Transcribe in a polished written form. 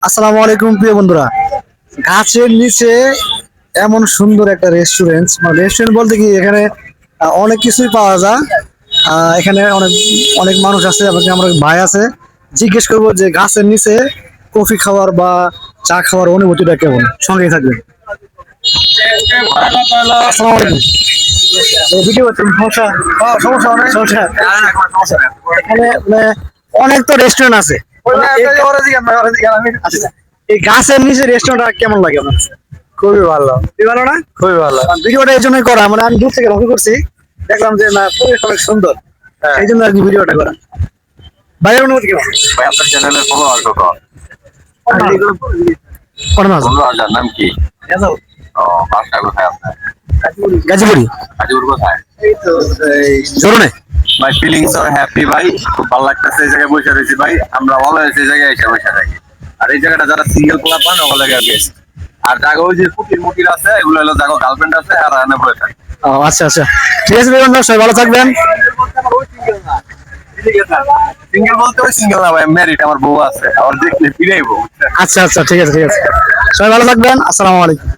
আসসালামু আলাইকুম প্রিয় বন্ধুরা। গাছের নিচে এমন সুন্দর একটা রেস্টুরেন্ট, মানে রেস্টুরেন্ট বলতে কি এখানে অনেক কিছুই পাওয়া যায়। এখানে অনেক অনেক মানুষ আছে, আমার ভাই আছে। জিজ্ঞেস করবো যে গাছের নিচে কফি খাওয়ার বা চা খাওয়ার অনুভূতিটা কেমন, সঙ্গেই থাকবেন। আসসালামু আলাইকুম। ভিডিও করছেন? সমস্যা? সমস্যা অনেক সমস্যা। এখানে মানে অনেক তো রেস্টুরেন্ট আছে। আচ্ছা, এই গাছের নিচে রেস্টুরেন্টটা কেমন লাগে আপনার কাছে? খুবই ভালো, খুবই ভালো না? খুবই ভালো। ভিডিওটা এই জন্যই করা, মানে আমি দূর থেকে লক্ষ্য করছি, দেখলাম যে না পরিবেশ অনেক সুন্দর, হ্যাঁ। সেই জন্য আর কি ভিডিওটা করা। বাইরের অনুমতি কেমন? ভাই আপনার চ্যানেলের ফলোয়ার কত? করেন আছে? 15,000। নাম কি? ও, বাসা কোথায় আপনার? গাজীপুরি। গাজীপুর কোথায়? ধরুন ভাই ফিলিংস আর হ্যাপি ভাই, খুব ভালো লাগতেছে। এই জায়গায় বসে রয়েছি ভাই, আমরা অলওয়েজ এই জায়গায় এসে বসে থাকি। আর এই জায়গাটা যারা সিঙ্গেল পোলা পান ওগুলো জায়গায় বেস্ট। আর জায়গা ওই যে কুটির মুটির আছে, এগুলো হলো জায়গা গার্লফ্রেন্ড আছে আর এনে বসে থাকে। ও আচ্ছা আচ্ছা, ঠিক আছে বেগুন সবাই ভালো থাকবেন। সিঙ্গেল বলতে ওই সিঙ্গেল না ভাই, ম্যারিড, আমার বউ আছে, আমার দেখলে ফিরাইবো। আচ্ছা আচ্ছা, ঠিক আছে ঠিক আছে, সবাই ভালো থাকবেন। আসসালামু আলাইকুম।